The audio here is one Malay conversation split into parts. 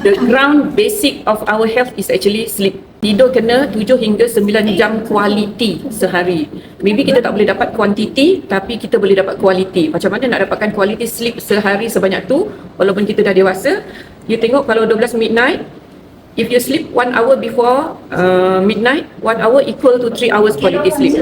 The ground basic of our health is actually sleep. Tidur kena 7 hingga 9 jam quality sehari. Maybe kita tak boleh dapat quantity, tapi kita boleh dapat quality. Macam mana nak dapatkan quality sleep sehari sebanyak tu walaupun kita dah dewasa? You tengok kalau 12 midnight, if you sleep 1 hour before midnight, 1 hour equal to 3 hours quality sleep.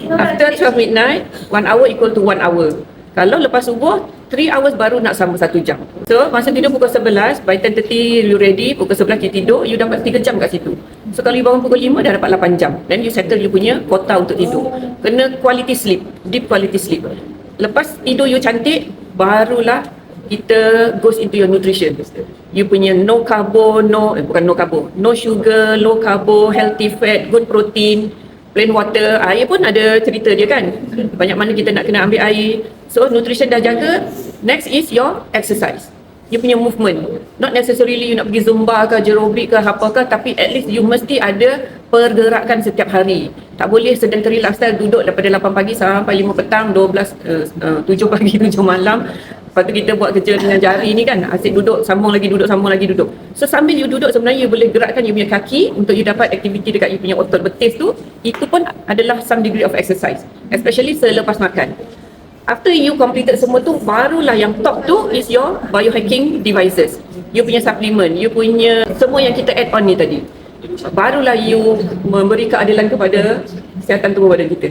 After 12 midnight, 1 hour equal to 1 hour. Kalau lepas subuh, 3 hours baru nak sama 1 jam. So, masa tidur pukul 11, by 10:30 you ready, pukul 11 you tidur, you dapat 3 jam kat situ. So, kalau you bangun pukul 5, dah dapat 8 jam. Then you settle you punya quota untuk tidur. Kena quality sleep, deep quality sleep. Lepas tidur you cantik, barulah kita goes into your nutrition. You punya no carbo, bukan no carbo, no sugar, low carbo, healthy fat, good protein, plain water. Air pun ada cerita dia kan. Banyak mana kita nak kena ambil air. So nutrition dah jaga. Next is your exercise. You punya movement. Not necessarily you nak pergi zumba ke, aerobik ke, apa ke, tapi at least you mesti ada pergerakan setiap hari. Tak boleh sedentary lifestyle, duduk daripada 8 pagi sampai 5 petang, 7 pagi, 7 malam. Lepas tu kita buat kerja dengan jari ni kan, asyik duduk, sambung lagi duduk, sambung lagi duduk. So sambil you duduk sebenarnya you boleh gerakkan you punya kaki untuk you dapat aktiviti dekat you punya otot betis tu. Itu pun adalah some degree of exercise, especially selepas makan. After you completed semua tu, barulah yang top tu is your biohacking devices. You punya supplement, you punya semua yang kita add on ni tadi. Barulah you memberi keadilan kepada kesihatan tubuh badan kita.